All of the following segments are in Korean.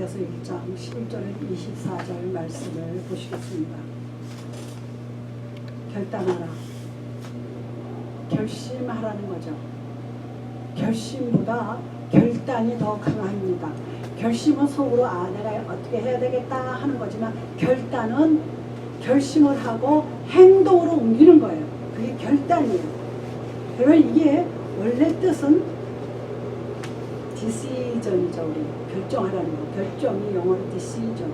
고린도전서 1장 11절 24절 말씀을 보시겠습니다. 결단하라. 결심하라는 거죠. 결심보다 결단이 더 강합니다. 결심은 속으로 내가 어떻게 해야 되겠다 하는 거지만 결단은 결심을 하고 행동으로 옮기는 거예요. 그게 결단이에요. 그러면 이게 원래 뜻은 decision이죠. 우리 결정하라는 거. 결정이 영어로 decision.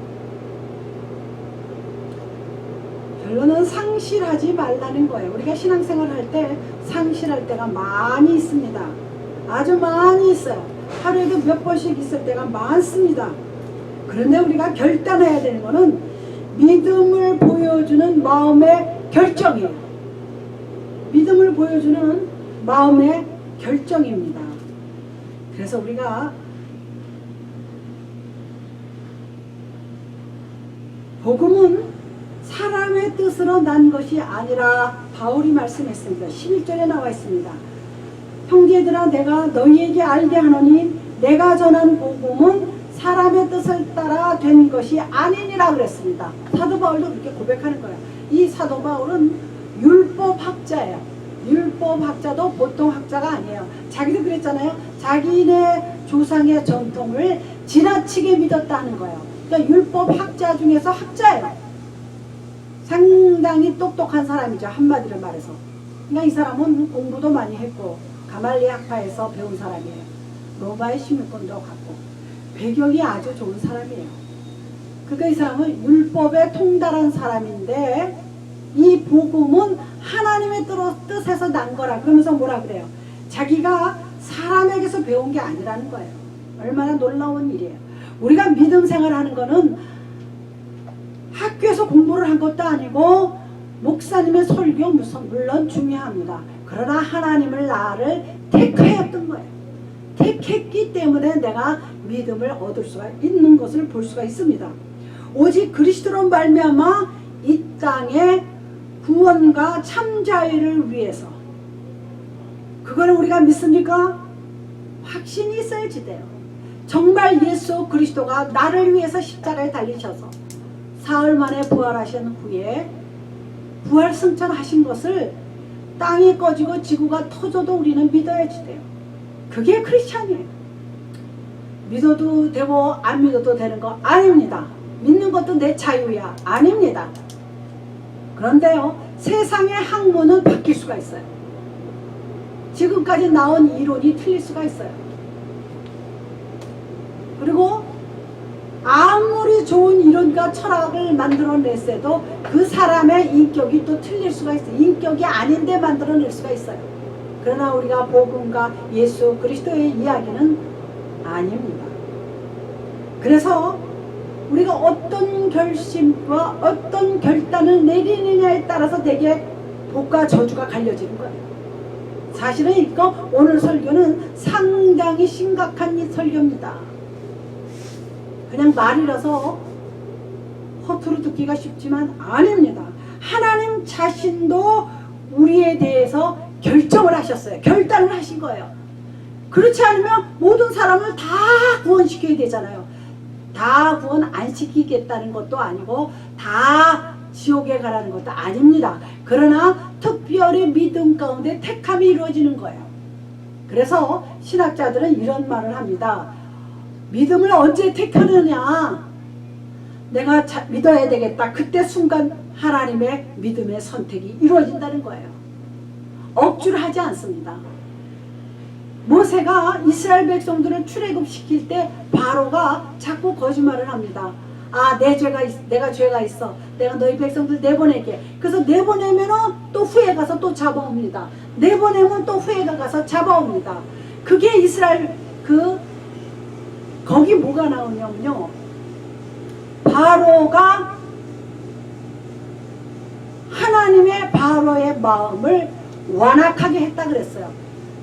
결론은 상실하지 말라는 거예요. 우리가 신앙생활 할 때 상실할 때가 많이 있습니다. 아주 많이 있어요. 하루에도 몇 번씩 있을 때가 많습니다. 그런데 우리가 결단해야 되는 거는 믿음을 보여주는 마음의 결정이에요. 믿음을 보여주는 마음의 결정입니다. 그래서 우리가 복음은 사람의 뜻으로 난 것이 아니라 바울이 말씀했습니다. 11절에 나와 있습니다. 형제들아 내가 너희에게 알게 하노니 내가 전한 복음은 사람의 뜻을 따라 된 것이 아니니라 그랬습니다. 사도 바울도 그렇게 고백하는 거예요. 이 사도 바울은 율법학자예요. 율법학자도 보통 학자가 아니에요. 자기도 그랬잖아요. 자기네 조상의 전통을 지나치게 믿었다는 거예요. 그러니까 율법학자 중에서 학자예요. 상당히 똑똑한 사람이죠. 한마디로 말해서. 그러니까 이 사람은 공부도 많이 했고 가말리 학파에서 배운 사람이에요. 로마의 시민권도 갖고 배경이 아주 좋은 사람이에요. 그러니까 이 사람은 율법에 통달한 사람인데 이 복음은 하나님의 뜻에서 난 거라 그러면서 뭐라 그래요? 자기가 사람에게서 배운 게 아니라는 거예요. 얼마나 놀라운 일이에요. 우리가 믿음 생활하는 거는 학교에서 공부를 한 것도 아니고 목사님의 설교 물론 중요합니다. 그러나 하나님을 나를 택하였던 거예요. 택했기 때문에 내가 믿음을 얻을 수가 있는 것을 볼 수가 있습니다. 오직 그리스도로 말미암아 이 땅의 구원과 참자유를 위해서 그거를 우리가 믿습니까? 확신이 있어야지 돼요. 정말 예수 그리스도가 나를 위해서 십자가에 달리셔서 사흘 만에 부활하신 후에 부활 승천하신 것을 땅이 꺼지고 지구가 터져도 우리는 믿어야지 돼요. 그게 크리스찬이에요. 믿어도 되고 안 믿어도 되는 거 아닙니다. 믿는 것도 내 자유야. 아닙니다. 그런데요, 세상의 학문은 바뀔 수가 있어요. 지금까지 나온 이론이 틀릴 수가 있어요. 그리고 아무리 좋은 이론과 철학을 만들어냈어도 그 사람의 인격이 또 틀릴 수가 있어요. 인격이 아닌데 만들어낼 수가 있어요. 그러나 우리가 복음과 예수 그리스도의 이야기는 아닙니다. 그래서 우리가 어떤 결심과 어떤 결단을 내리느냐에 따라서 되게 복과 저주가 갈려지는 거예요. 사실은 이거 오늘 설교는 상당히 심각한 이 설교입니다. 그냥 말이라서 허투루 듣기가 쉽지만 아닙니다. 하나님 자신도 우리에 대해서 결정을 하셨어요. 결단을 하신 거예요. 그렇지 않으면 모든 사람을 다 구원시켜야 되잖아요. 다 구원 안 시키겠다는 것도 아니고 다 지옥에 가라는 것도 아닙니다. 그러나 특별히 믿음 가운데 택함이 이루어지는 거예요. 그래서 신학자들은 이런 말을 합니다. 믿음을 언제 택하느냐? 내가 믿어야 되겠다. 그때 순간 하나님의 믿음의 선택이 이루어진다는 거예요. 억지로 하지 않습니다. 모세가 이스라엘 백성들을 출애굽시킬 때 바로가 자꾸 거짓말을 합니다. 내가 죄가 있어. 내가 너희 백성들 내보낼게. 그래서 내보내면은 또 후에 가서 또 잡아옵니다. 내보내면 또 후에 가서 잡아옵니다. 그게 이스라엘 거기 뭐가 나오냐면요. 바로가 하나님의 바로의 마음을 완악하게 했다 그랬어요.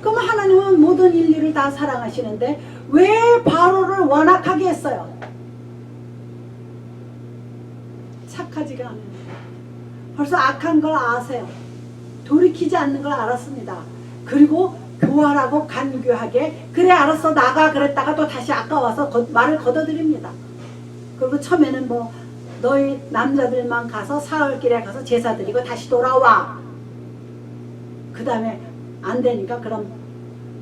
그럼 하나님은 모든 인류를 다 사랑하시는데 왜 바로를 완악하게 했어요? 착하지가 않아요. 벌써 악한 걸 아세요. 돌이키지 않는 걸 알았습니다. 그리고 교활하고 간교하게 그래 알았어 나가 그랬다가 또 다시 아까 와서 말을 걷어드립니다. 그리고 처음에는 뭐 너희 남자들만 가서 사흘길에 가서 제사 드리고 다시 돌아와. 그 다음에 안 되니까 그럼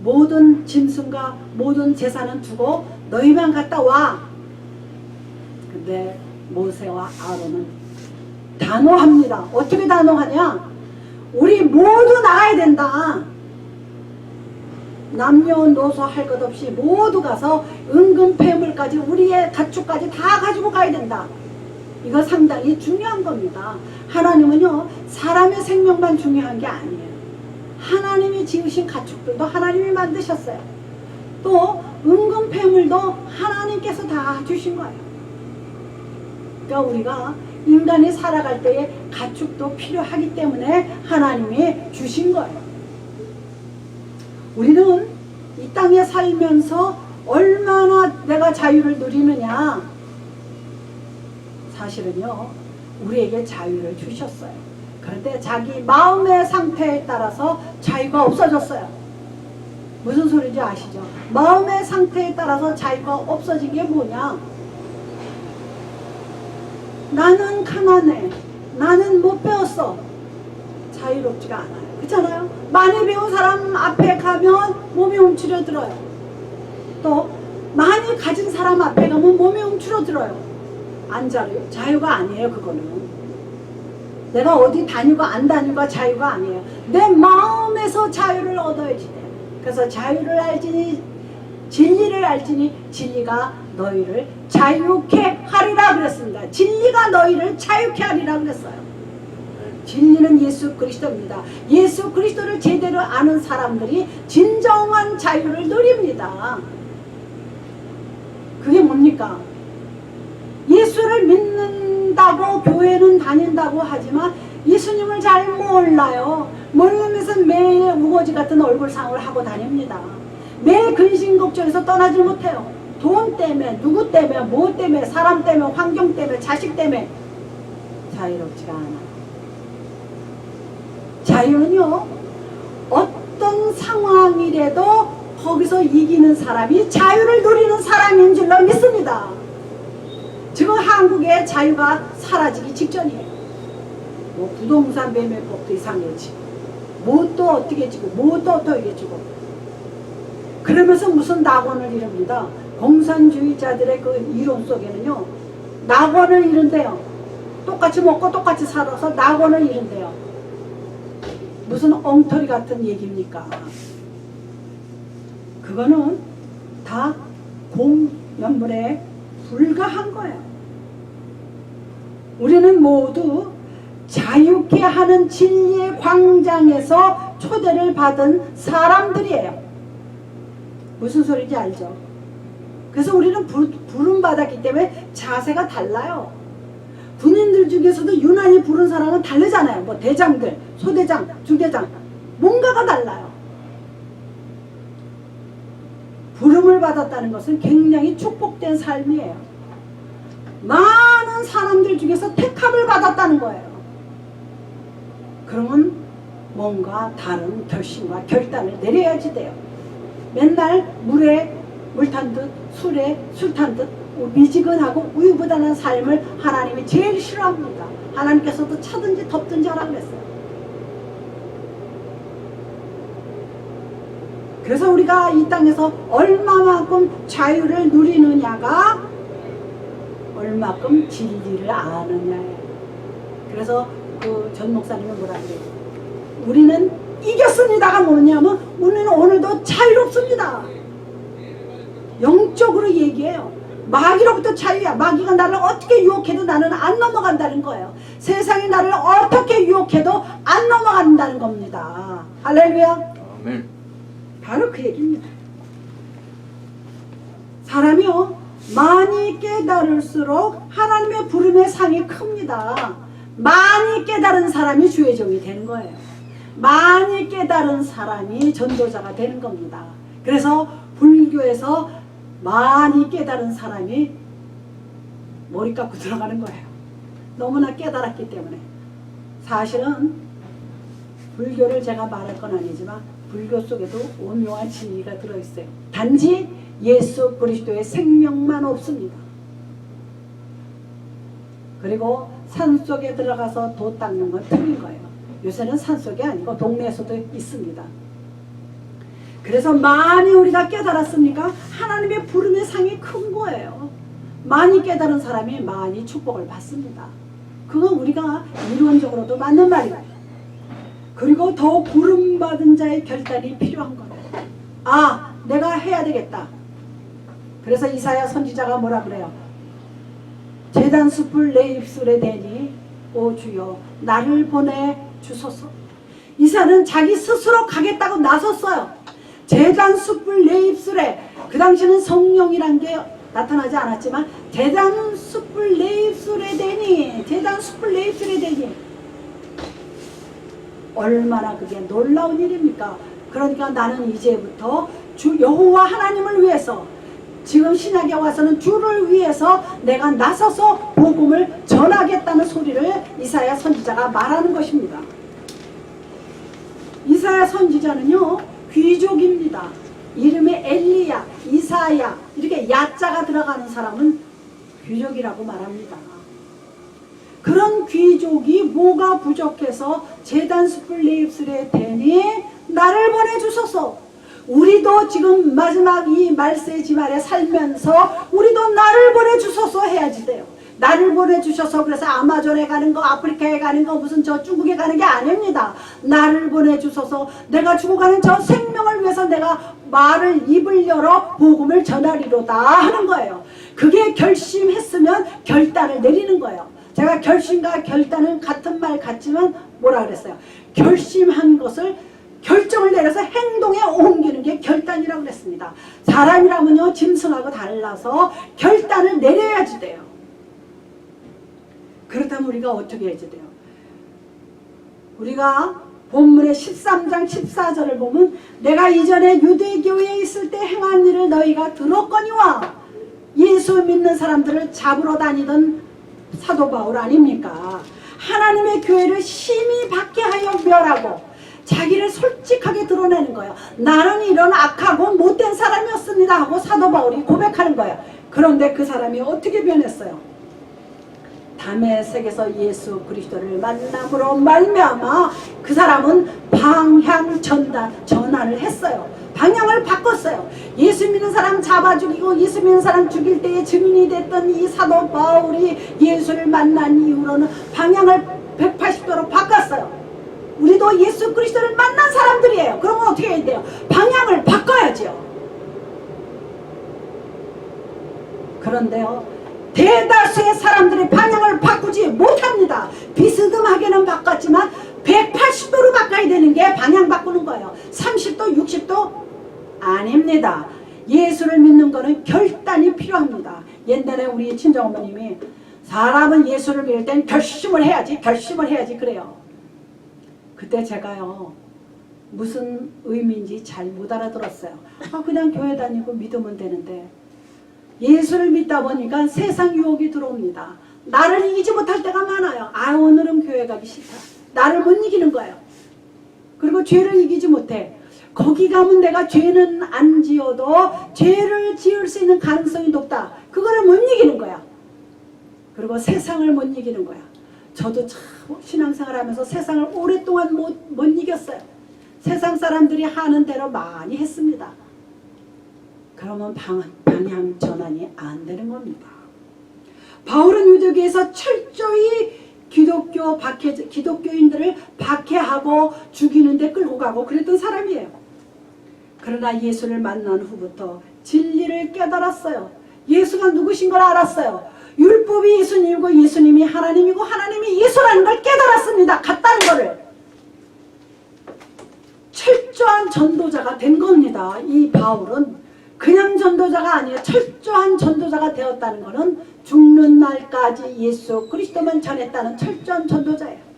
모든 짐승과 모든 제사는 두고 너희만 갔다 와. 근데 모세와 아론은 단호합니다. 어떻게 단호하냐? 우리 모두 나가야 된다. 남녀노소 할 것 없이 모두 가서 은금 폐물까지 우리의 가축까지 다 가지고 가야 된다. 이거 상당히 중요한 겁니다. 하나님은요 사람의 생명만 중요한 게 아니에요. 하나님이 지으신 가축들도 하나님이 만드셨어요. 또 은금 폐물도 하나님께서 다 주신 거예요. 그러니까 우리가 인간이 살아갈 때에 가축도 필요하기 때문에 하나님이 주신 거예요. 우리는 이 땅에 살면서 얼마나 내가 자유를 누리느냐. 사실은요 우리에게 자유를 주셨어요. 그런데 자기 마음의 상태에 따라서 자유가 없어졌어요. 무슨 소리인지 아시죠? 마음의 상태에 따라서 자유가 없어진 게 뭐냐? 나는 가난해. 나는 못 배웠어. 자유롭지가 않아요. 그렇잖아요? 많이 배운 사람 앞에 가면 몸이 움츠러들어요. 또 많이 가진 사람 앞에 가면 몸이 움츠러들어요. 안 자유가 아니에요. 그거는 내가 어디 다니고 안 다니고 자유가 아니에요. 내 마음에서 자유를 얻어야지 돼. 그래서 자유를 알지니 진리를 알지니 진리가 너희를 자유케 하리라 그랬습니다. 진리가 너희를 자유케 하리라 그랬어요. 진리는 예수 그리스도입니다. 예수 그리스도를 제대로 아는 사람들이 진정한 자유를 누립니다. 그게 뭡니까? 예수를 믿는다고 교회는 다닌다고 하지만 예수님을 잘 몰라요. 모르면서 매일 우거지 같은 얼굴상을 하고 다닙니다. 매일 근심 걱정에서 떠나지 못해요. 돈 때문에, 누구 때문에, 뭐 때문에, 사람 때문에, 환경 때문에, 자식 때문에 자유롭지가 않아. 자유는요 어떤 상황이라도 거기서 이기는 사람이 자유를 누리는 사람인 줄로 믿습니다. 지금 한국의 자유가 사라지기 직전이에요. 뭐 부동산 매매법도 이상해지고 뭣도 어떻게 지고 뭣도 어떻게 지고 그러면서 무슨 낙원을 이룹니다. 공산주의자들의 그 이론 속에는요 낙원을 이룬대요. 똑같이 먹고 똑같이 살아서 낙원을 이룬대요. 무슨 엉터리 같은 얘기입니까? 그거는 다 공연물에 불과한 거예요. 우리는 모두 자유케 하는 진리의 광장에서 초대를 받은 사람들이에요. 무슨 소리인지 알죠? 그래서 우리는 부름받았기 때문에 자세가 달라요. 군인들 중에서도 유난히 부른 사람은 다르잖아요. 뭐 대장들, 소대장, 중대장 뭔가가 달라요. 부름을 받았다는 것은 굉장히 축복된 삶이에요. 많은 사람들 중에서 택함을 받았다는 거예요. 그러면 뭔가 다른 결심과 결단을 내려야지 돼요. 맨날 물에 물 탄 듯 술에 술 탄 듯 미지근하고 우유부단한 삶을 하나님이 제일 싫어합니다. 하나님께서도 차든지 덥든지 하라 그랬어요. 그래서 우리가 이 땅에서 얼마만큼 자유를 누리느냐가 얼마큼 진리를 아느냐예요. 그래서 그 전 목사님은 뭐라 그래요? 우리는 이겼습니다가 뭐냐면 우리는 오늘도 자유롭습니다. 영적으로 얘기해요. 마귀로부터 자유야. 마귀가 나를 어떻게 유혹해도 나는 안 넘어간다는 거예요. 세상이 나를 어떻게 유혹해도 안 넘어간다는 겁니다. 할렐루야. 아멘. 바로 그 얘기입니다. 사람이요 많이 깨달을수록 하나님의 부름의 상이 큽니다. 많이 깨달은 사람이 주의 종이 되는 거예요. 많이 깨달은 사람이 전도자가 되는 겁니다. 그래서 불교에서 많이 깨달은 사람이 머리 깎고 들어가는 거예요. 너무나 깨달았기 때문에. 사실은 불교를 제가 말할 건 아니지만 불교 속에도 오묘한 진리가 들어있어요. 단지 예수 그리스도의 생명만 없습니다. 그리고 산속에 들어가서 도 닦는 건 틀린 거예요. 요새는 산속이 아니고 동네에서도 있습니다. 그래서 많이 우리가 깨달았습니까? 하나님의 부름의 상이 큰 거예요. 많이 깨달은 사람이 많이 축복을 받습니다. 그건 우리가 이론적으로도 맞는 말이에요. 그리고 더 부름받은 자의 결단이 필요한 거예요. 아, 내가 해야 되겠다. 그래서 이사야 선지자가 뭐라 그래요? 제단 숯불 내 입술에 대니 오 주여 나를 보내주소서. 이사는 자기 스스로 가겠다고 나섰어요. 제단 숯불 내 입술에, 그 당시는 성령이란 게 나타나지 않았지만 제단 숯불 내 입술에 대니, 제단 숯불 내 입술에 대니, 얼마나 그게 놀라운 일입니까? 그러니까 나는 이제부터 주 여호와 하나님을 위해서, 지금 신약에 와서는 주를 위해서 내가 나서서 복음을 전하겠다는 소리를 이사야 선지자가 말하는 것입니다. 이사야 선지자는요 귀족입니다. 이름이 엘리야, 이사야 이렇게 야자가 들어가는 사람은 귀족이라고 말합니다. 그런 귀족이 뭐가 부족해서 제단 숯불 내 입술에 대니 나를 보내주소서. 우리도 지금 마지막 이 말세지 말에 살면서 우리도 나를 보내주소서 해야지 돼요. 나를 보내주셔서 그래서 아마존에 가는 거, 아프리카에 가는 거, 무슨 저 중국에 가는 게 아닙니다. 나를 보내주셔서 내가 죽어가는 저 생명을 위해서 내가 말을, 입을 열어 복음을 전하리로다 하는 거예요. 그게 결심했으면 결단을 내리는 거예요. 제가 결심과 결단은 같은 말 같지만 뭐라 그랬어요? 결심한 것을 결정을 내려서 행동에 옮기는 게 결단이라고 그랬습니다. 사람이라면요 짐승하고 달라서 결단을 내려야지 돼요. 그렇다면 우리가 어떻게 해야지 돼요? 우리가 본문의 13장 14절을 보면 내가 이전에 유대교회에 있을 때 행한 일을 너희가 들었거니와, 예수 믿는 사람들을 잡으러 다니던 사도 바울 아닙니까? 하나님의 교회를 심히 박해하여 멸하고 자기를 솔직하게 드러내는 거예요. 나는 이런 악하고 못된 사람이었습니다 하고 사도 바울이 고백하는 거예요. 그런데 그 사람이 어떻게 변했어요? 다메섹에서 예수 그리스도를 만남으로 말미암아 그 사람은 방향 전환을 했어요. 방향을 바꿨어요. 예수 믿는 사람 잡아 죽이고 예수 믿는 사람 죽일 때에 증인이 됐던 이 사도 바울이 예수를 만난 이후로는 방향을 180도로 바꿨어요. 우리도 예수 그리스도를 만난 사람들이에요. 그러면 어떻게 해야 돼요? 방향을 바꿔야죠. 그런데요 대다수의 사람들이 방향을 바꾸지 못합니다. 비스듬하게는 바꿨지만 180도로 바꿔야 되는 게 방향 바꾸는 거예요. 30도 60도 아닙니다. 예수를 믿는 거는 결단이 필요합니다. 옛날에 우리 친정어머님이 사람은 예수를 믿을 땐 결심을 해야지 그래요. 그때 제가요 무슨 의미인지 잘 못 알아들었어요. 그냥 교회 다니고 믿으면 되는데, 예수를 믿다 보니까 세상 유혹이 들어옵니다. 나를 이기지 못할 때가 많아요. 오늘은 교회 가기 싫다. 나를 못 이기는 거예요. 그리고 죄를 이기지 못해. 거기 가면 내가 죄는 안 지어도 죄를 지을 수 있는 가능성이 높다. 그거를 못 이기는 거야. 그리고 세상을 못 이기는 거야. 저도 참 신앙생활 하면서 세상을 오랫동안 못 이겼어요. 세상 사람들이 하는 대로 많이 했습니다. 그러면 방향 전환이 안 되는 겁니다. 바울은 유대교에서 철저히 기독교인들을 박해하고 죽이는데 끌고 가고 그랬던 사람이에요. 그러나 예수를 만난 후부터 진리를 깨달았어요. 예수가 누구신 걸 알았어요. 율법이 예수님이고 예수님이 하나님이고 하나님이 예수라는 걸 깨달았습니다. 같다는 거를. 철저한 전도자가 된 겁니다. 이 바울은 그냥 전도자가 아니에요. 철저한 전도자가 되었다는 것은 죽는 날까지 예수 그리스도만 전했다는 철저한 전도자예요.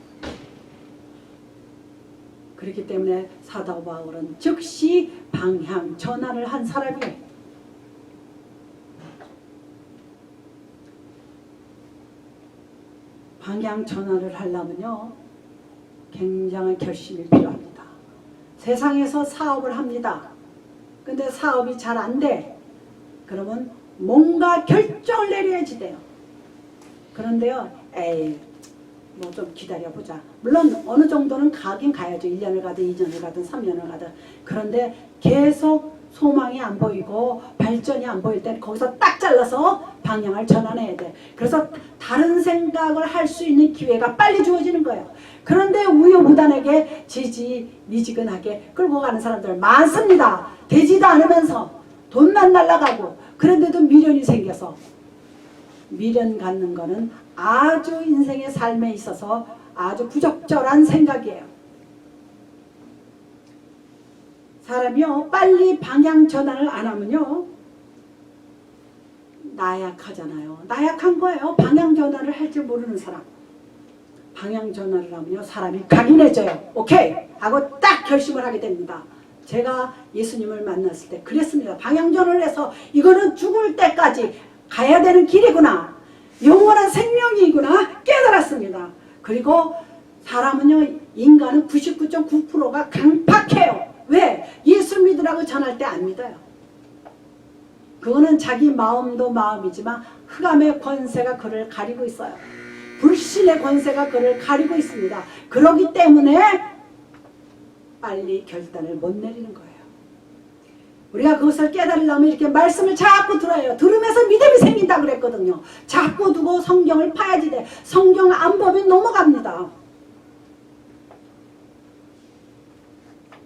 그렇기 때문에 사도 바울은 즉시 방향 전환을 한 사람이에요. 방향 전환을 하려면요 굉장한 결심이 필요합니다. 세상에서 사업을 합니다. 근데 사업이 잘 안 돼. 그러면 뭔가 결정을 내려야지 돼요. 그런데요, 에이, 뭐 좀 기다려보자. 물론 어느 정도는 가긴 가야죠. 1년을 가든 2년을 가든 3년을 가든. 그런데 계속 소망이 안 보이고 발전이 안 보일 때 거기서 딱 잘라서 방향을 전환해야 돼. 그래서 다른 생각을 할 수 있는 기회가 빨리 주어지는 거예요. 그런데 우유부단하게 지지미지근하게 끌고 가는 사람들 많습니다. 되지도 않으면서 돈만 날라가고, 그런데도 미련이 생겨서. 미련 갖는 거는 아주 인생의 삶에 있어서 아주 부적절한 생각이에요. 사람이요, 빨리 방향 전환을 안 하면요, 나약하잖아요. 나약한 거예요. 방향 전환을 할 줄 모르는 사람. 방향 전환을 하면요, 사람이 강인해져요. 오케이 하고 딱 결심을 하게 됩니다. 제가 예수님을 만났을 때 그랬습니다. 방향 전환을 해서 이거는 죽을 때까지 가야 되는 길이구나, 영원한 생명이구나 깨달았습니다. 그리고 사람은요, 인간은 99.9%가 강팍해요. 왜? 예수 믿으라고 전할 때 안 믿어요. 그거는 자기 마음도 마음이지만 흑암의 권세가 그를 가리고 있어요. 불신의 권세가 그를 가리고 있습니다. 그렇기 때문에 빨리 결단을 못 내리는 거예요. 우리가 그것을 깨달으려면 이렇게 말씀을 자꾸 들어요. 들으면서 믿음이 생긴다 그랬거든요. 자꾸 두고 성경을 파야지 돼. 성경 안 보면 넘어갑니다.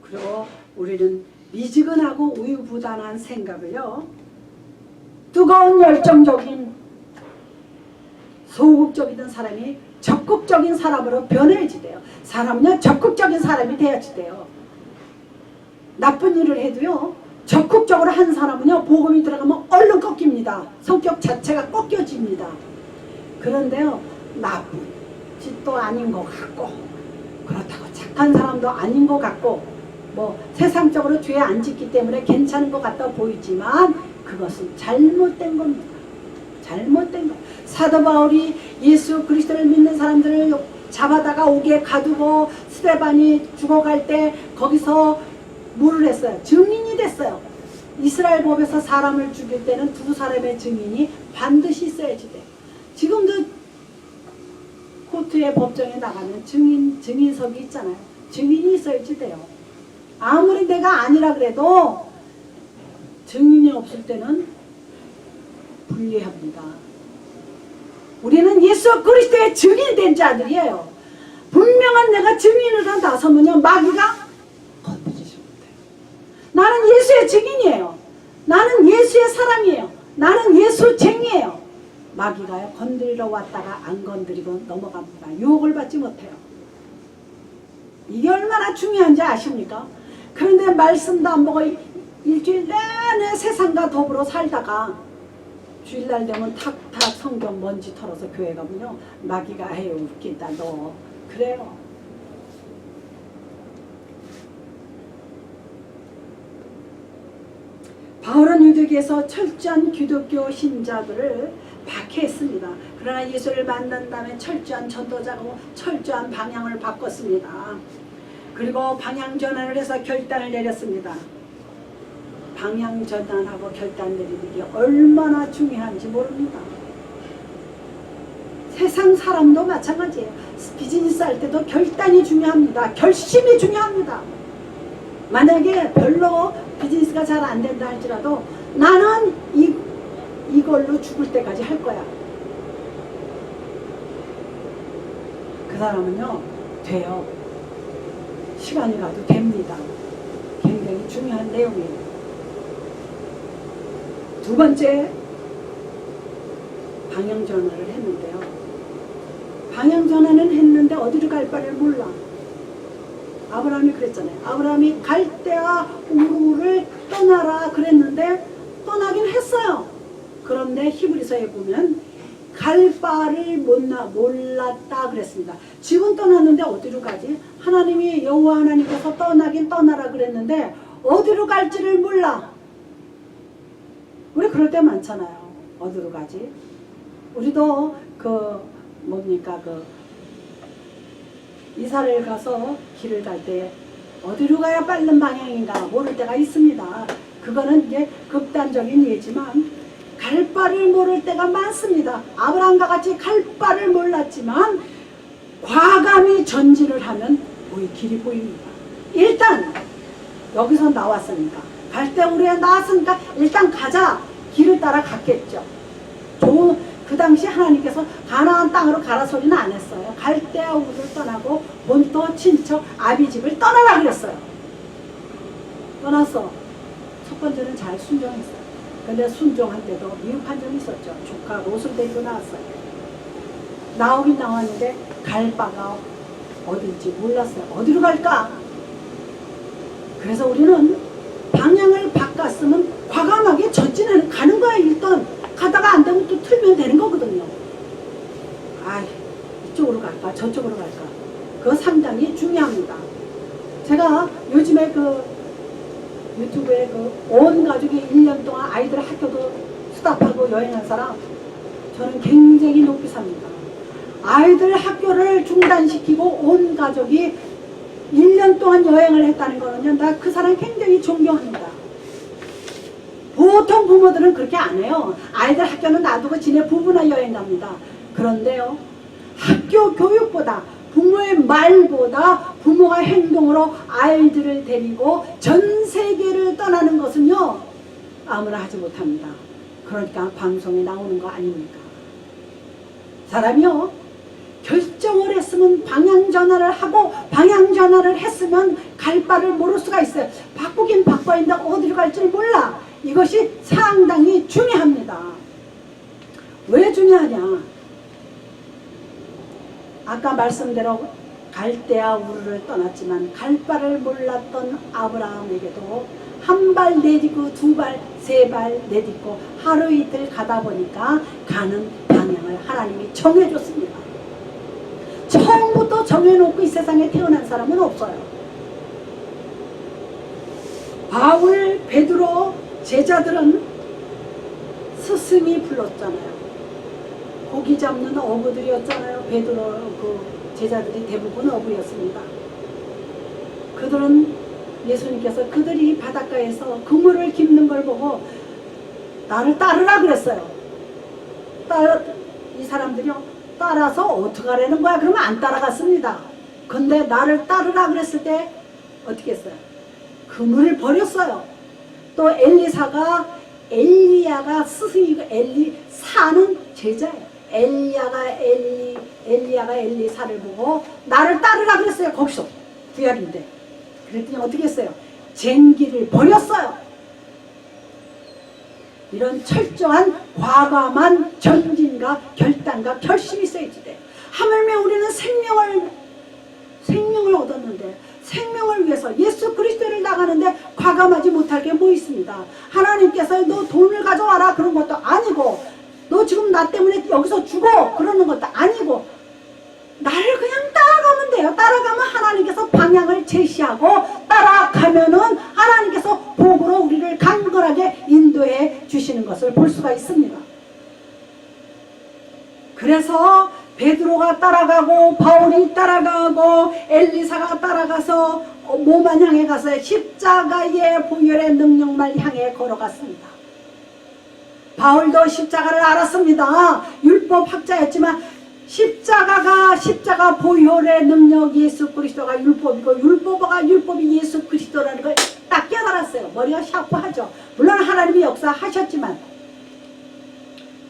그리고 우리는 미지근하고 우유부단한 생각을요, 뜨거운 열정적인 소극적이던 사람이 적극적인 사람으로 변해야지 돼요. 사람은요, 적극적인 사람이 돼야지 돼요. 나쁜 일을 해도요, 적극적으로 한 사람은요, 복음이 들어가면 얼른 꺾입니다. 성격 자체가 꺾여집니다. 그런데요, 나쁜 짓도 아닌 것 같고, 그렇다고 착한 사람도 아닌 것 같고, 뭐 세상적으로 죄 안 짓기 때문에 괜찮은 것 같다 보이지만 그것은 잘못된 겁니다. 잘못된 거. 사도 바울이 예수 그리스도를 믿는 사람들을 잡아다가 옥에 가두고 스데반이 죽어갈 때 거기서 뭐를 했어요? 증인이 됐어요. 이스라엘 법에서 사람을 죽일 때는 두 사람의 증인이 반드시 있어야지 돼. 지금도 코트에 법정에 나가면 증인석이 있잖아요. 증인이 있어야지 돼요. 아무리 내가 아니라 그래도 증인이 없을 때는 불리합니다. 우리는 예수 그리스도의 증인된 자들이에요. 분명한 내가 증인으로 나서면요, 마귀가 건드리지 못해요. 나는 예수의 증인이에요. 나는 예수의 사람이에요. 나는 예수쟁이에요. 마귀가요, 건드리러 왔다가 안 건드리고 넘어갑니다. 유혹을 받지 못해요. 이게 얼마나 중요한지 아십니까? 그런데 말씀도 안 보고 일주일 내내 세상과 더불어 살다가 주일날 되면 탁탁 성경 먼지 털어서 교회 가면요, 마귀가 해요, 웃긴다 너. 그래요. 바울은 유대교에서 철저한 기독교 신자들을 박해했습니다. 그러나 예수를 만난 다음에 철저한 전도자고 철저한 방향을 바꿨습니다. 그리고 방향 전환을 해서 결단을 내렸습니다. 방향 전환하고 결단 내리는 게 얼마나 중요한지 모릅니다. 세상 사람도 마찬가지예요. 비즈니스 할 때도 결단이 중요합니다. 결심이 중요합니다. 만약에 별로 비즈니스가 잘 안 된다 할지라도 나는 이걸로 죽을 때까지 할 거야. 그 사람은요, 돼요. 시간이 가도 됩니다. 굉장히 중요한 내용이에요. 두 번째, 방향 전환을 했는데요. 방향 전환은 했는데 어디로 갈 바를 몰라. 아브라함이 그랬잖아요. 아브라함이 갈대아 우르를 떠나라 그랬는데 떠나긴 했어요. 그런데 히브리서에 보면 갈 바를 몰랐다 그랬습니다. 지금 떠났는데 어디로 가지? 하나님이 여호와 하나님께서 떠나긴 떠나라 그랬는데 어디로 갈지를 몰라. 우리 그럴 때 많잖아요. 어디로 가지? 우리도 이사를 가서 길을 갈 때 어디로 가야 빠른 방향인가 모를 때가 있습니다. 그거는 이제 극단적인 예지만 갈 바를 모를 때가 많습니다. 아브라함과 같이 갈 바를 몰랐지만 과감히 전진을 하면 길이 보입니다. 일단 여기서 나왔으니까, 갈 때 우리가 나왔으니까 일단 가자. 길을 따라 갔겠죠. 그 당시 하나님께서 가나안 땅으로 가라 소리는 안 했어요. 갈대아 우를 떠나고 본토 친척 아비집을 떠나라 그랬어요. 떠났어. 첫 번째는 잘 순종했어요. 근데 순종할 때도 미흡한 점이 있었죠. 조카 롯을 데리고 나왔어요. 나오긴 나왔는데 갈 바가 어딘지 몰랐어요. 어디로 갈까? 그래서 우리는 방향을 바꿨으면 과감하게 전진하는 가는 거야. 일단 가다가 안 되면 또 틀면 되는 거거든요. 이쪽으로 갈까 저쪽으로 갈까, 그거 상당히 중요합니다. 제가 요즘에 유튜브에 온 가족이 1년 동안 아이들 학교도 스탑하고 여행한 사람 저는 굉장히 높이 삽니다. 아이들 학교를 중단시키고 온 가족이 1년 동안 여행을 했다는 거는요, 나 그 사람 굉장히 존경합니다. 보통 부모들은 그렇게 안 해요. 아이들 학교는 놔두고 지네 부부나 여행 갑니다. 그런데요, 학교 교육보다 부모의 말보다 부모가 행동으로 아이들을 데리고 전 세계를 떠나는 것은요, 아무나 하지 못합니다. 그러니까 방송에 나오는 거 아닙니까? 사람이요, 결정을 했으면 방향 전환을 하고, 방향 전환을 했으면 갈 바를 모를 수가 있어요. 바꾸긴 바꿔야 한다. 어디로 갈지 몰라. 이것이 상당히 중요합니다. 왜 중요하냐? 아까 말씀대로 갈대아 우르를 떠났지만 갈 바를 몰랐던 아브라함에게도 한 발 내딛고 두 발, 세 발 내딛고 하루 이틀 가다 보니까 가는 방향을 하나님이 정해줬습니다. 처음부터 정해놓고 이 세상에 태어난 사람은 없어요. 바울, 베드로, 제자들은 스승이 불렀잖아요. 고기 잡는 어부들이었잖아요. 베드로 제자들이 대부분 어부였습니다. 그들은 예수님께서 그들이 바닷가에서 그물을 깁는 걸 보고 나를 따르라 그랬어요. 이 사람들이요, 따라서 어떻게 하라는 거야? 그러면 안 따라갔습니다. 근데 나를 따르라 그랬을 때 어떻게 했어요? 그물을 버렸어요. 또 엘리야가 스승이고 엘리사는 제자예요. 엘리야가 엘리사를 보고 나를 따르라 그랬어요. 거기서 구약인데. 그랬더니 어떻게 했어요? 쟁기를 버렸어요. 이런 철저한 과감한 전진과 결단과 결심이 있어야지 돼. 하물며 우리는 생명을 얻었는데, 생명을 위해서 예수 그리스도를 나가는데 과감하지 못할 게 뭐 있습니다. 하나님께서 너 돈을 가져와라 그런 것도 아니고, 너 지금 나 때문에 여기서 죽어 그러는 것도 아니고, 나를 그냥 따라가면 돼요. 따라가면 하나님께서 방향을 제시하고, 따라가면은 하나님께서 복으로 우리를 강건하게 인도해 주시는 것을 볼 수가 있습니다. 그래서 베드로가 따라가고, 바울이 따라가고, 엘리사가 따라가서 뭐만 향해 갔어요? 십자가의 보혈의 능력만 향해 걸어갔습니다. 바울도 십자가를 알았습니다. 율법학자였지만 십자가 보혈의 능력, 예수 그리스도가 율법이고 율법이 예수 그리스도라는 걸 딱 깨달았어요. 머리가 샤프하죠. 물론 하나님이 역사하셨지만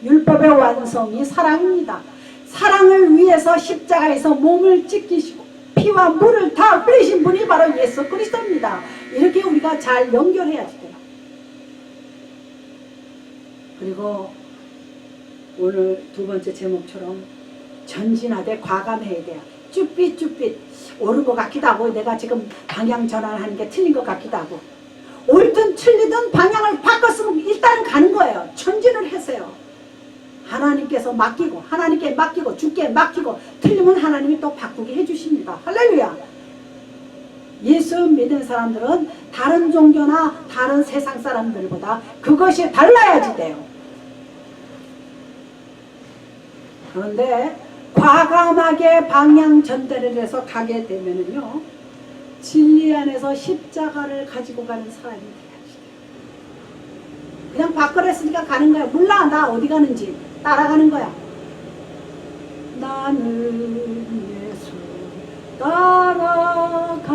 율법의 완성이 사랑입니다. 사랑을 위해서 십자가에서 몸을 찢기시고 피와 물을 다 흘리신 분이 바로 예수 그리스도입니다. 이렇게 우리가 잘 연결해야지 돼요. 그리고 오늘 두 번째 제목처럼 전진하되 과감해야 돼요. 쭈삣쭈삣 옳은 것 같기도 하고, 내가 지금 방향 전환하는 게 틀린 것 같기도 하고, 옳든 틀리든 방향을 바꿨으면 일단 가는 거예요. 전진을 했어요. 하나님께서 맡기고, 하나님께 맡기고, 주께 맡기고, 틀리면 하나님이 또 바꾸게 해주십니다. 할렐루야. 예수 믿는 사람들은 다른 종교나 다른 세상 사람들보다 그것이 달라야지 돼요. 그런데 과감하게 방향 전달을 해서 가게 되면은요, 진리 안에서 십자가를 가지고 가는 사람이 돼야지 돼요. 그냥 밥그랬으니까 가는 거야. 몰라 나 어디 가는지. 따라가는 거야. 나는 예수 따라가는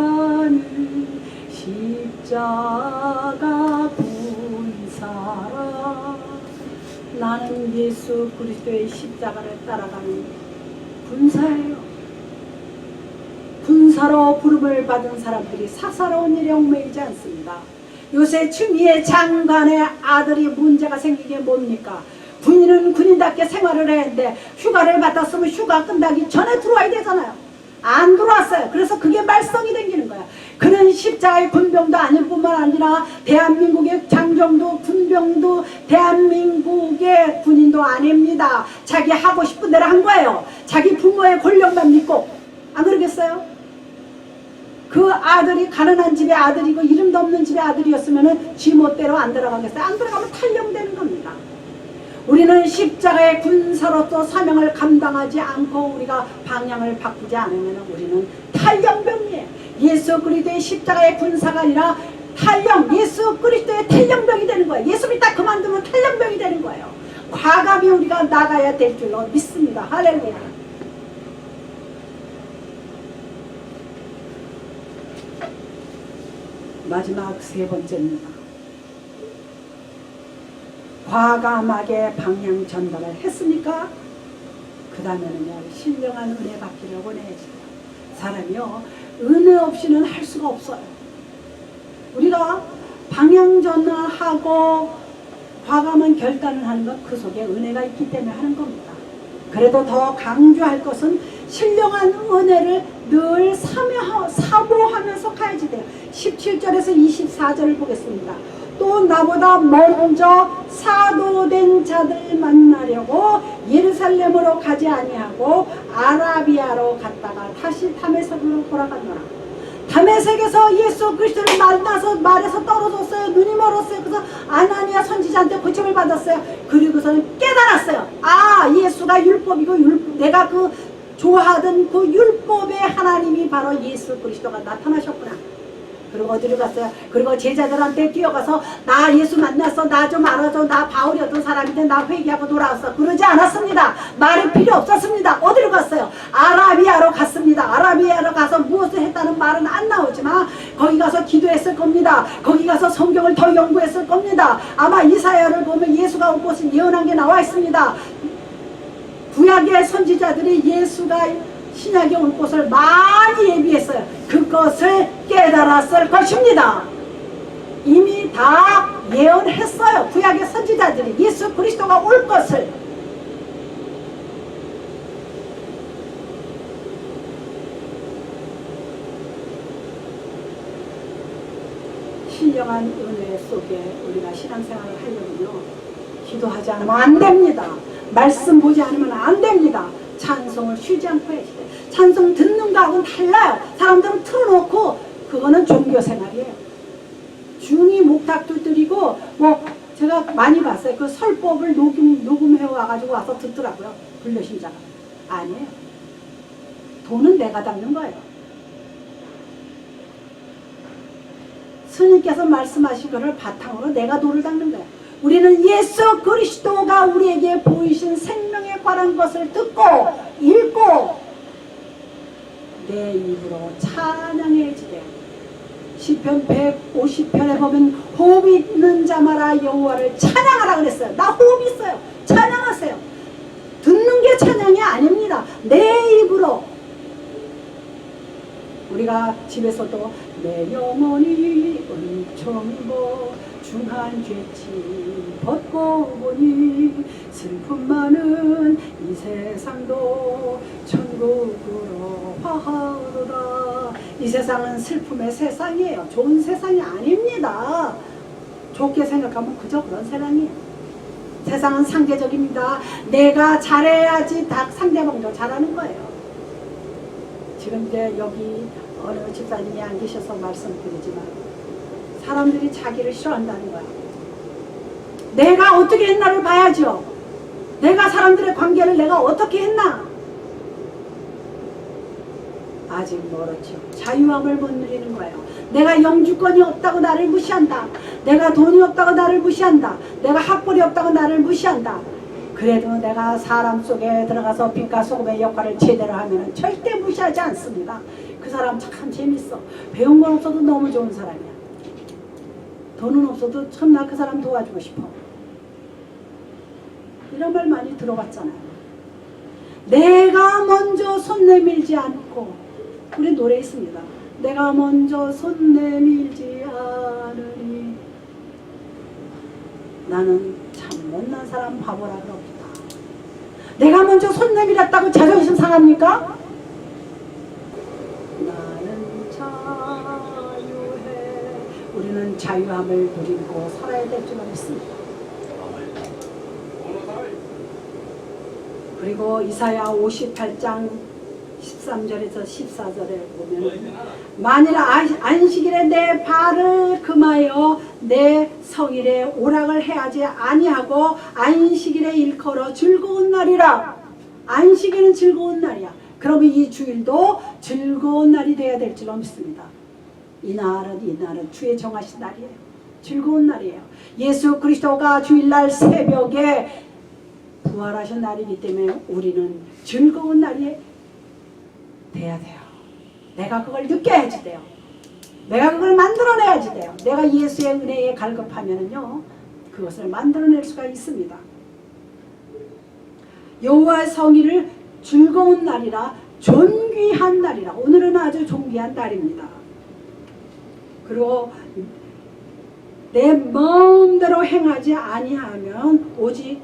십자가 군사라. 나는 예수 그리스도의 십자가를 따라가는 군사예요. 군사로 부름을 받은 사람들이 사사로운 일에 얽매이지 않습니다. 요새 추미애 장관의 아들이 문제가 생기게 뭡니까? 군인은 군인답게 생활을 했는데 휴가를 받았으면 휴가 끝나기 전에 들어와야 되잖아요. 안 들어왔어요. 그래서 그게 말썽이 생기는 거야. 그는 십자가의 군병도 아닐 뿐만 아니라 대한민국의 장정도 군병도 대한민국의 군인도 아닙니다. 자기 하고 싶은 대로 한 거예요. 자기 부모의 권력만 믿고. 안 그러겠어요? 그 아들이 가난한 집의 아들이고 이름도 없는 집의 아들이었으면 지멋대로 안 들어가겠어요? 안 들어가면 탈령되는 겁니다. 우리는 십자가의 군사로서 사명을 감당하지 않고 우리가 방향을 바꾸지 않으면 우리는 탈령병이에요. 예수 그리스도의 십자가의 군사가 아니라 탈령, 예수 그리스도의 탈령병이 되는 거예요. 예수 믿다 그만두면 탈령병이 되는 거예요. 과감히 우리가 나가야 될 줄로 믿습니다. 할렐루야. 마지막 세 번째입니다. 과감하게 방향 전달을 했으니까 그 다음에는요 신령한 은혜 받기를 원해야죠. 사람이요 은혜 없이는 할 수가 없어요. 우리가 방향 전환하고 과감한 결단을 하는 건 그 속에 은혜가 있기 때문에 하는 겁니다. 그래도 더 강조할 것은 신령한 은혜를 늘 사모하면서 가야지 돼요. 17절에서 24절을 보겠습니다. 또 나보다 먼저 사도된 자들 만나려고 예루살렘으로 가지 아니하고 아라비아로 갔다가 다시 다메섹으로 돌아갔노라. 다메섹에서 예수 그리스도를 만나서 말에서 떨어졌어요. 눈이 멀었어요. 그래서 아나니아 선지자한테 고침을 받았어요. 그리고서는 깨달았어요. 아, 예수가 율법이고 내가 그 좋아하던 그 율법의 하나님이 바로 예수 그리스도가 나타나셨구나. 그리고 어디로 갔어요? 그리고 제자들한테 뛰어가서 나 예수 만났어. 나 좀 알아줘. 나 바울이 어떤 사람인데 나 회개하고 돌아왔어. 그러지 않았습니다. 말이 필요 없었습니다. 어디로 갔어요? 아라비아로 갔습니다. 아라비아로 가서 무엇을 했다는 말은 안 나오지만 거기 가서 기도했을 겁니다. 거기 가서 성경을 더 연구했을 겁니다. 아마 이사야를 보면 예수가 올 것을 예언한 게 나와 있습니다. 구약의 선지자들이 예수가 신약에 올 것을 많이 예비했어요. 그것을 깨달았을 것입니다. 이미 다 예언했어요. 구약의 선지자들이 예수 그리스도가 올 것을. 신령한 은혜 속에 우리가 신앙생활을 하려면요 기도하지 않으면 안 됩니다. 말씀 보지 않으면 안 됩니다. 찬송을 쉬지 않고 해야 돼요. 찬송 듣는 거하고는 달라요. 사람들은 틀어놓고 그거는 종교생활이에요. 중이 목탁도 드리고 뭐 제가 많이 봤어요. 그 설법을 녹음해 와가지고 와서 듣더라고요. 불려신자가. 아니에요. 돈은 내가 닦는 거예요. 스님께서 말씀하신 것을 바탕으로 내가 돌을 닦는 거예요. 우리는 예수 그리스도가 우리에게 보이신 생명에 관한 것을 듣고 읽고 내 입으로 찬양해야지 돼요. 시편 150편에 보면 호흡 있는 자마다 여호와를 찬양하라 그랬어요. 나 호흡 있어요. 찬양하세요. 듣는 게 찬양이 아닙니다. 내 입으로. 우리가 집에서도 내 영혼이 은총이고 중한 죄짐 벗고 보니 슬픔 많은 이 세상도 천국으로 화하도다. 이 세상은 슬픔의 세상이에요. 좋은 세상이 아닙니다. 좋게 생각하면 그저 그런 세상이에요. 세상은 상대적입니다. 내가 잘해야지 상대방도 잘하는 거예요. 지금 이제 여기 어느 집사님이 안 계셔서 말씀드리지만 사람들이 자기를 싫어한다는 거야. 내가 어떻게 했나를 봐야죠. 내가 사람들의 관계를 내가 어떻게 했나. 아직 멀었죠. 자유함을 못 누리는 거예요. 내가 영주권이 없다고 나를 무시한다. 내가 돈이 없다고 나를 무시한다. 내가 학벌이 없다고 나를 무시한다. 그래도 내가 사람 속에 들어가서 빛과 소금의 역할을 제대로 하면 절대 무시하지 않습니다. 그 사람 참 재밌어. 배운 건 없어도 너무 좋은 사람이야. 돈은 없어도 참나 그 사람 도와주고 싶어. 이런 말 많이 들어봤잖아요. 내가 먼저 손 내밀지 않고, 우리 노래 있습니다. 내가 먼저 손 내밀지 않으니 나는 참 못난 사람 바보라 그럽니다. 내가 먼저 손 내밀었다고 자존심 상합니까? 나는 자유해. 우리는 자유함을 누리고 살아야 될 줄 믿습니다. 그리고 이사야 58장 13절에서 14절에 보면 만일 안식일에 내 발을 금하여 내 성일에 오락을 해야지 아니하고 안식일에 일컬어 즐거운 날이라. 안식일은 즐거운 날이야. 그러면 이 주일도 즐거운 날이 되어야 될 줄로 믿습니다. 이 날은 주의 정하신 날이에요. 즐거운 날이에요. 예수 그리스도가 주일날 새벽에 부활하신 날이기 때문에 우리는 즐거운 날이 돼야 돼요. 내가 그걸 느껴야지 돼요. 내가 그걸 만들어내야지 돼요. 내가 예수의 은혜에 갈급하면은요, 그것을 만들어낼 수가 있습니다. 여호와의 성일을 즐거운 날이라 존귀한 날이라. 오늘은 아주 존귀한 날입니다. 그리고 내 마음대로 행하지 아니하면 오직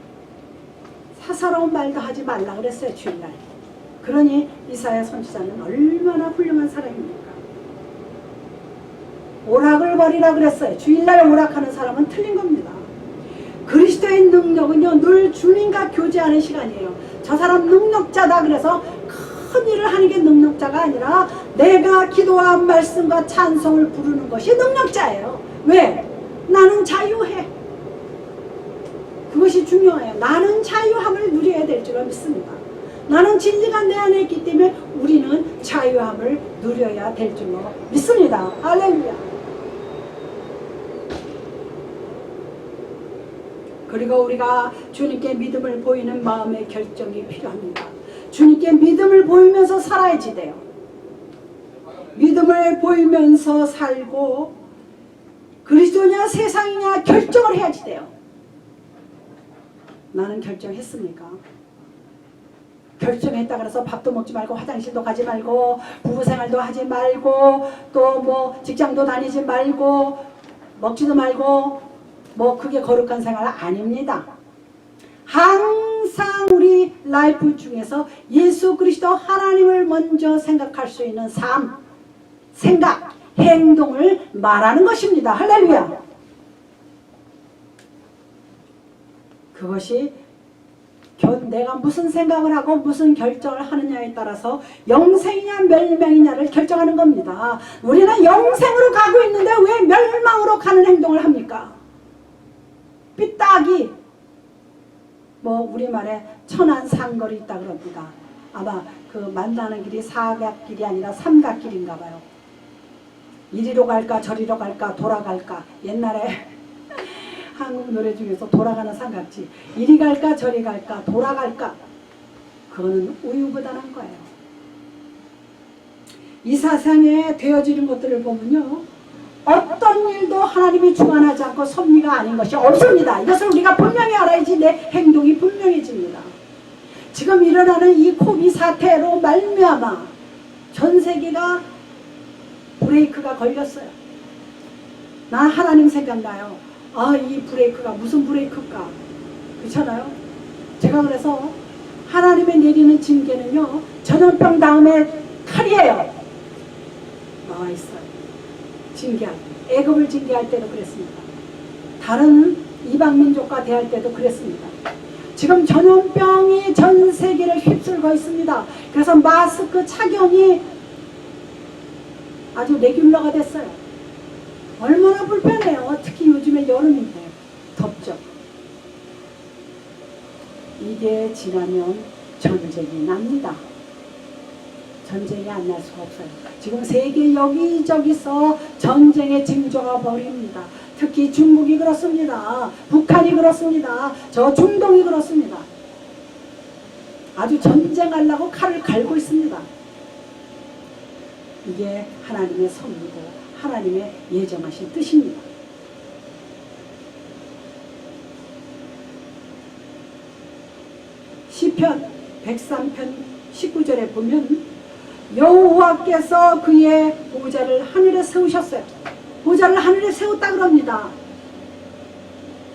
사사로운 말도 하지 말라 그랬어요. 주일날. 그러니 이사야 선지자는 얼마나 훌륭한 사람입니까? 오락을 버리라 그랬어요. 주일날 오락하는 사람은 틀린 겁니다. 그리스도의 능력은요, 늘 주님과 교제하는 시간이에요. 저 사람 능력자다 그래서 큰 일을 하는 게 능력자가 아니라 내가 기도와 말씀과 찬송을 부르는 것이 능력자예요. 왜? 나는 자유해. 그것이 중요해요. 나는 자유함을 누려야 될 줄 믿습니다. 나는 진리가 내 안에 있기 때문에 우리는 자유함을 누려야 될 줄로 믿습니다. 할렐루야. 그리고 우리가 주님께 믿음을 보이는 마음의 결정이 필요합니다. 주님께 믿음을 보이면서 살아야지 돼요. 믿음을 보이면서 살고 그리스도냐 세상이냐 결정을 해야지 돼요. 나는 결정했습니까? 결정했다 그래서 밥도 먹지 말고 화장실도 가지 말고 부부생활도 하지 말고 또 뭐 직장도 다니지 말고 먹지도 말고 뭐 그게 거룩한 생활 아닙니다. 항상 우리 라이프 중에서 예수 그리스도 하나님을 먼저 생각할 수 있는 삶, 생각, 행동을 말하는 것입니다. 할렐루야. 그것이 내가 무슨 생각을 하고 무슨 결정을 하느냐에 따라서 영생이냐 멸망이냐를 결정하는 겁니다. 우리는 영생으로 가고 있는데 왜 멸망으로 가는 행동을 합니까? 삐딱이 뭐 우리말에 천안상거리 있다 그럽니다. 아마 그 만나는 길이 사각길이 아니라 삼각길인가 봐요. 이리로 갈까 저리로 갈까 돌아갈까. 옛날에 한국 노래 중에서 돌아가는 삼각지. 이리 갈까 저리 갈까 돌아갈까. 그거는 우유부단한 거예요. 이 세상에 되어지는 것들을 보면요, 어떤 일도 하나님이 주관하지 않고 섭리가 아닌 것이 없습니다. 이것을 우리가 분명히 알아야지 내 행동이 분명해집니다. 지금 일어나는 이 코비 사태로 말미암아 전 세계가 브레이크가 걸렸어요. 난 하나님 생각나요. 아, 이 브레이크가 무슨 브레이크일까? 그렇잖아요. 제가 그래서 하나님의 내리는 징계는요, 전염병 다음에 칼이에요. 나와 있어요. 징계할 때. 애굽을 징계할 때도 그랬습니다. 다른 이방민족과 대할 때도 그랬습니다. 지금 전염병이 전 세계를 휩쓸고 있습니다. 그래서 마스크 착용이 아주 레귤러가 됐어요. 얼마나 불편해요. 특히 요즘에 여름인데 덥죠. 이게 지나면 전쟁이 납니다. 전쟁이 안 날 수가 없어요. 지금 세계 여기저기서 전쟁의 징조가 벌입니다. 특히 중국이 그렇습니다. 북한이 그렇습니다. 저 중동이 그렇습니다. 아주 전쟁하려고 칼을 갈고 있습니다. 이게 하나님의 섭리고 하나님의 예정하신 뜻입니다. 시편 103편 19절에 보면 여호와께서 그의 보좌를 하늘에 세우셨어요. 보좌를 하늘에 세웠다 그럽니다.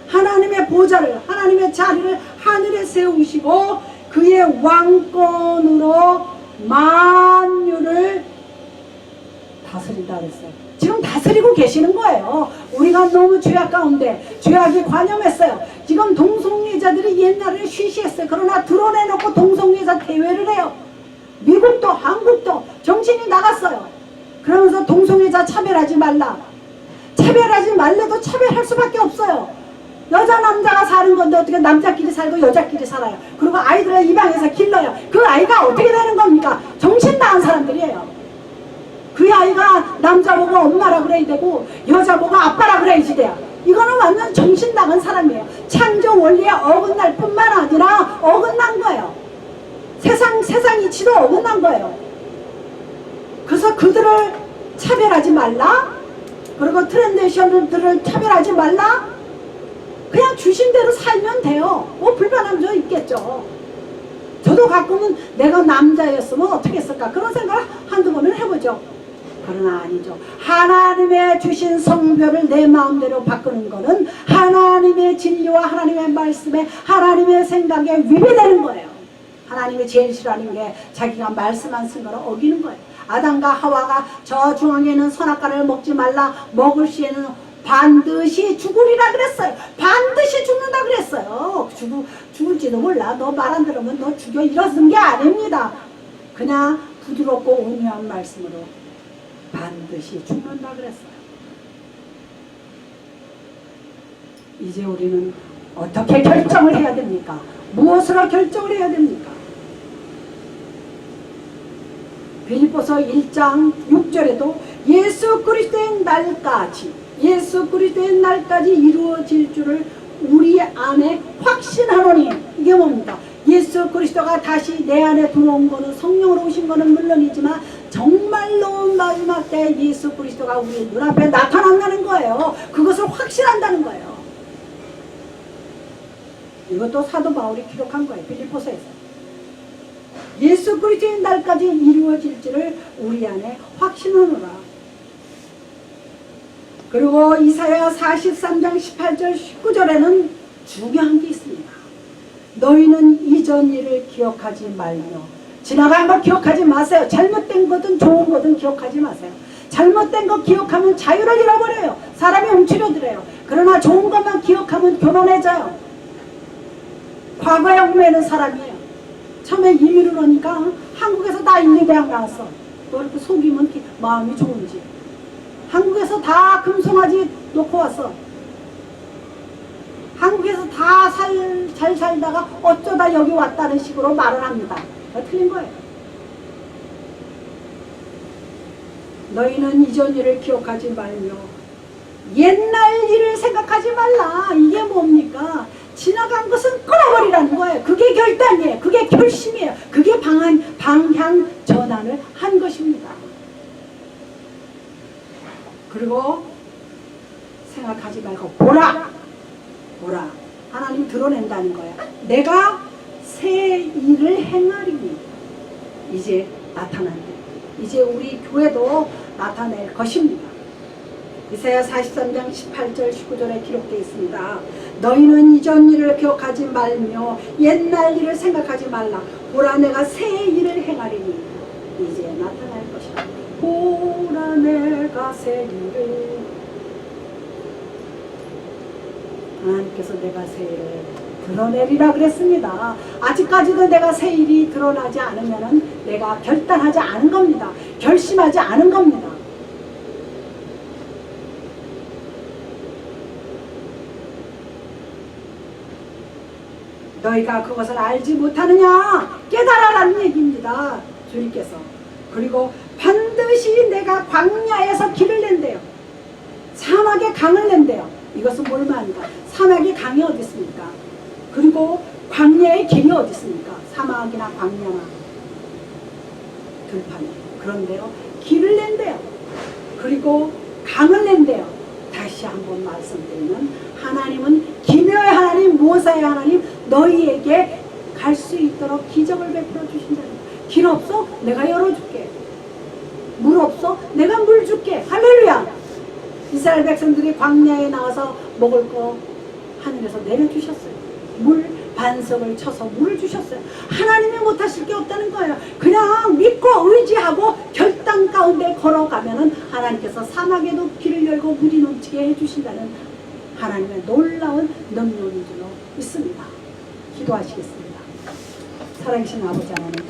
하나님의 보좌를, 하나님의 자리를 하늘에 세우시고 그의 왕권으로 만유를 다스린다 그랬어요. 지금 다스리고 계시는 거예요. 우리가 너무 죄악 가운데 죄악이 관영했어요. 지금 동성애자들이 옛날에 쉬쉬했어요. 그러나 드러내놓고 동성애자 대회를 해요. 미국도 한국도 정신이 나갔어요. 그러면서 동성애자 차별하지 말라. 차별하지 말래도 차별할 수밖에 없어요. 여자 남자가 사는 건데 어떻게 남자끼리 살고 여자끼리 살아요. 그리고 아이들을 입양해서 길러요. 그 아이가 어떻게 되는 겁니까? 정신 나간 사람들이에요. 그 아이가 남자 보고 엄마라 그래야 되고 여자 보고 아빠라 그래야지 돼요. 이거는 완전 정신 나간 사람이에요. 창조 원리에 어긋날 뿐만 아니라 어긋난 거예요. 세상 이치도 어긋난 거예요. 그래서 그들을 차별하지 말라. 그리고 트랜지션들을 차별하지 말라. 그냥 주신 대로 살면 돼요. 뭐 불편한 점 있겠죠. 저도 가끔은 내가 남자였으면 어떻게 했을까 그런 생각을 한두 번은 해보죠. 그러나 아니죠. 하나님의 주신 성별을 내 마음대로 바꾸는 것은 하나님의 진리와 하나님의 말씀에 하나님의 생각에 위배되는 거예요. 하나님이 제일 싫어하는 게 자기가 말씀 안 쓴 거를 어기는 거예요. 아담과 하와가 저 중앙에 있는 선악과를 먹지 말라. 먹을 시에는 반드시 죽으리라 그랬어요. 반드시 죽는다 그랬어요. 죽을지도 몰라. 너 말 안 들으면 너 죽여. 이러는 게 아닙니다. 그냥 부드럽고 온유한 말씀으로 반드시 죽는다 그랬어요. 이제 우리는 어떻게 결정을 해야 됩니까? 무엇으로 결정을 해야 됩니까? 빌립보서 1장 6절에도 예수 그리스도의 날까지 이루어질 줄을 우리 안에 확신하노니. 이게 뭡니까? 예수 그리스도가 다시 내 안에 들어온 거는, 성령으로 오신 거는 물론이지만 정말로 마지막 때 예수 그리스도가 우리 눈앞에 나타난다는 거예요. 그것을 확신한다는 거예요. 이것도 사도 바울이 기록한 거예요. 빌립보서에서. 예수 그리스도의 날까지 이루어질지를 우리 안에 확신하노라. 그리고 이사야 43장 18절 19절에는 중요한 게 있습니다. 너희는 이전 일을 기억하지 말며. 지나간 거 기억하지 마세요. 잘못된 거든 좋은 거든 기억하지 마세요. 잘못된 거 기억하면 자유를 잃어버려요. 사람이 움츠려들어요. 그러나 좋은 것만 기억하면 교만해져요. 과거에 얽매는 사람이에요. 처음에 이민을 오니까 한국에서 다 인류대학 나왔어. 또 이렇게 속이면 마음이 좋은지. 한국에서 다 금송아지 놓고 왔어. 한국에서 다 잘 살다가 어쩌다 여기 왔다는 식으로 말을 합니다. 틀린 거예요. 너희는 이전 일을 기억하지 말며 옛날 일을 생각하지 말라. 이게 뭡니까? 지나간 것은 끊어버리라는 거예요. 그게 결단이에요. 그게 결심이에요. 그게 방향 전환을 한 것입니다. 그리고 생각하지 말고 보라. 하나님 드러낸다는 거야. 내가 새 일을 행하리니. 이제 나타난다. 이제 우리 교회도 나타낼 것입니다. 이사야 43장 18절 19절에 기록되어 있습니다. 너희는 이전 일을 기억하지 말며 옛날 일을 생각하지 말라. 보라 내가 새 일을 행하리니 이제 나타날 것이다. 보라 내가 새 일을. 하나님께서 내가 새 일을 드러내리라 그랬습니다. 아직까지도 내가 새 일이 드러나지 않으면 내가 결단하지 않은 겁니다. 결심하지 않은 겁니다. 너희가 그것을 알지 못하느냐? 깨달아라는 얘기입니다. 주님께서. 그리고 반드시 내가 광야에서 길을 낸대요. 사막에 강을 낸대요. 이것은 뭘 말합니까? 사막에 강이 어디 있습니까? 그리고 광야의 길이 어디 있습니까? 사막이나 광야나 들판에. 그런데요, 길을 낸대요. 그리고 강을 낸대요. 다시 한번 말씀드리면 하나님은 기묘의 하나님, 모사의 하나님, 너희에게 갈 수 있도록 기적을 베풀어 주신다는 거예요. 길 없어? 내가 열어줄게. 물 없어? 내가 물 줄게. 할렐루야. 이스라엘 백성들이 광야에 나와서 먹을 거 하늘에서 내려주셨어요. 물 반석을 쳐서 물을 주셨어요. 하나님이 못하실 게 없다는 거예요. 그냥 믿고 의지하고 결단 가운데 걸어가면은 하나님께서 사막에도 길을 열고 물이 넘치게 해주신다는 하나님의 놀라운 능력인 줄로 믿습니다. 기도하시겠습니다. 살아계신 아버지 하나님,